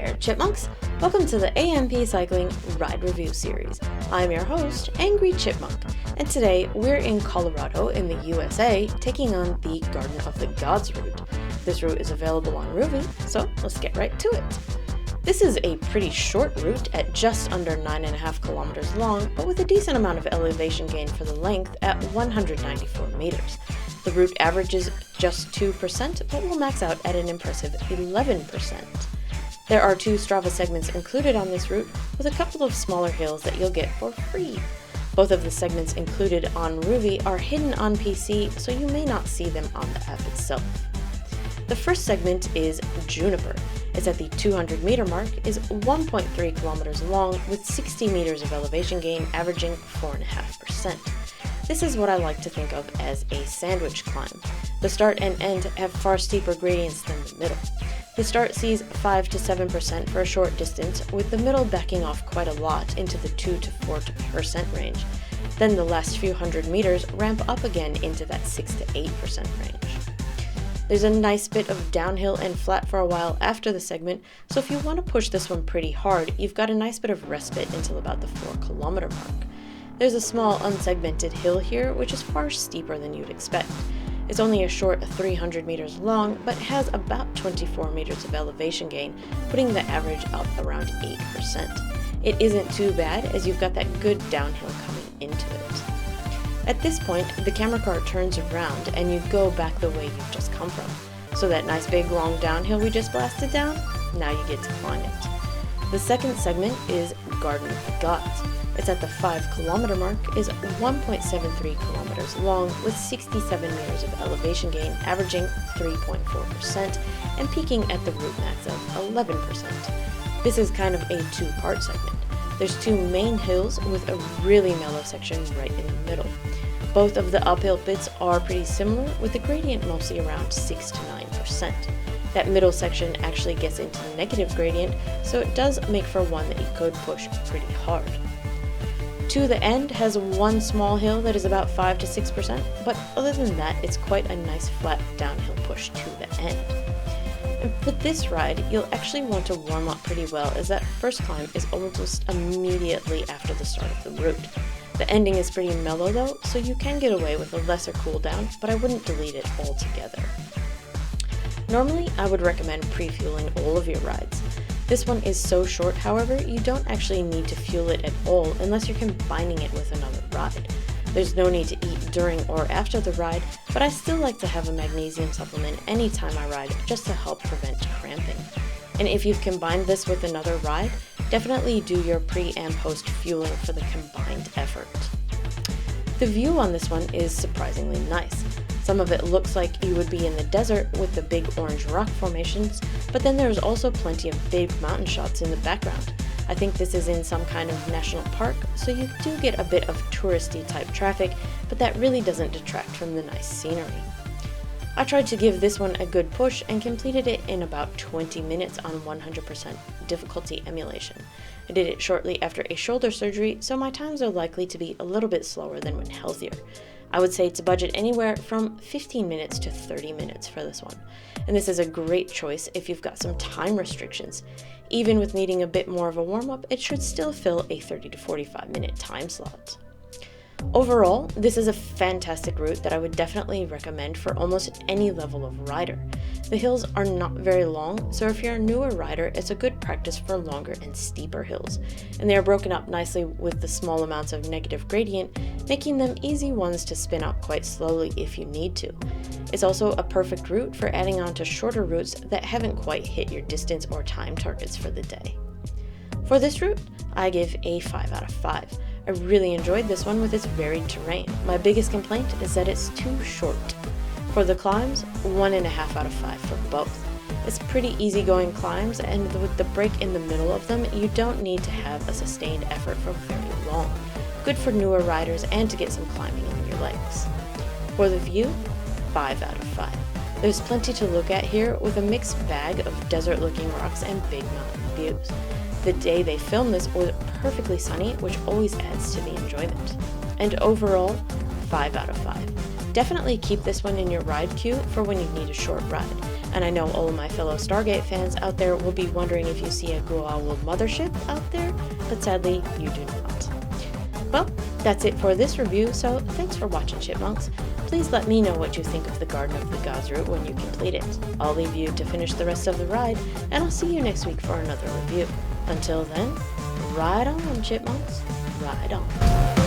there, Chipmunks! Welcome to the AMP Cycling Ride Review Series. I'm your host, Angry Chipmunk, and today we're in Colorado in the USA taking on the Garden of the Gods route. This route is available on Rouvy, so let's get right to it. This is a pretty short route at just under 9.5 kilometers long, but with a decent amount of elevation gain for the length at 194 meters. The route averages just 2%, but will max out at an impressive 11%. There are 2 Strava segments included on this route, with a couple of smaller hills that you'll get for free. Both of the segments included on Rouvy are hidden on PC, so you may not see them on the app itself. The first segment is Juniper. It's at the 200 meter mark, is 1.3 kilometers long with 60 meters of elevation gain, averaging 4.5%. This is what I like to think of as a sandwich climb. The start and end have far steeper gradients than the middle. The start sees 5 to 7% for a short distance, with the middle backing off quite a lot into the 2 to 4% range. Then the last few hundred meters ramp up again into that 6 to 8% range. There's a nice bit of downhill and flat for a while after the segment, so if you want to push this one pretty hard, you've got a nice bit of respite until about the 4 kilometer mark. There's a small unsegmented hill here, which is far steeper than you'd expect. It's only a short 300 meters long, but has about 24 meters of elevation gain, putting the average up around 8%. It isn't too bad, as you've got that good downhill coming into it. At this point, the camera car turns around and you go back the way you've just come from. So that nice big long downhill we just blasted down, now you get to climb it. The second segment is Garden of the Gods. It's at the 5 kilometer mark, is 1.73 kilometers long with 67 meters of elevation gain, averaging 3.4% and peaking at the route max of 11%. This is kind of a 2-part segment. There's 2 main hills with a really mellow section right in the middle. Both of the uphill bits are pretty similar, with the gradient mostly around 6 to 9%. That middle section actually gets into the negative gradient, so it does make for one that you could push pretty hard. To the end has one small hill that is about 5 to 6%, but other than that, it's quite a nice flat downhill push to the end. And for this ride, you'll actually want to warm up pretty well, as that first climb is almost immediately after the start of the route. The ending is pretty mellow though, so you can get away with a lesser cooldown, but I wouldn't delete it altogether. Normally, I would recommend pre-fueling all of your rides. This one is so short, however, you don't actually need to fuel it at all unless you're combining it with another ride. There's no need to eat during or after the ride, but I still like to have a magnesium supplement anytime I ride just to help prevent cramping. And if you've combined this with another ride, definitely do your pre and post fueling for the combined effort. The view on this one is surprisingly nice. Some of it looks like you would be in the desert with the big orange rock formations, but then there's also plenty of big mountain shots in the background. I think this is in some kind of national park, so you do get a bit of touristy type traffic, but that really doesn't detract from the nice scenery. I tried to give this one a good push and completed it in about 20 minutes on 100% difficulty emulation. I did it shortly after a shoulder surgery, so my times are likely to be a little bit slower than when healthier. I would say to budget anywhere from 15 minutes to 30 minutes for this one. And this is a great choice if you've got some time restrictions. Even with needing a bit more of a warm-up, it should still fill a 30 to 45 minute time slot. Overall, this is a fantastic route that I would definitely recommend for almost any level of rider. The hills are not very long, so if you're a newer rider, it's a good practice for longer and steeper hills, and they are broken up nicely with the small amounts of negative gradient, making them easy ones to spin up quite slowly if you need to. It's also a perfect route for adding on to shorter routes that haven't quite hit your distance or time targets for the day. For this route, I give a 5 out of 5. I really enjoyed this one with its varied terrain. My biggest complaint is that it's too short. For the climbs, 1.5 out of 5 for both. It's pretty easygoing climbs, and with the break in the middle of them, you don't need to have a sustained effort for very long. Good for newer riders and to get some climbing in your legs. For the view, 5 out of 5. There's plenty to look at here with a mixed bag of desert-looking rocks and big mountain views. The day they filmed this was perfectly sunny, which always adds to the enjoyment. And overall, 5 out of 5. Definitely keep this one in your ride queue for when you need a short ride. And I know all of my fellow Stargate fans out there will be wondering if you see a Goa'uld mothership out there, but sadly, you do not. Well, that's it for this review, so thanks for watching, Chipmunks. Please let me know what you think of the Garden of the Gods route when you complete it. I'll leave you to finish the rest of the ride, and I'll see you next week for another review. Until then, ride on, Chipmunks, ride on.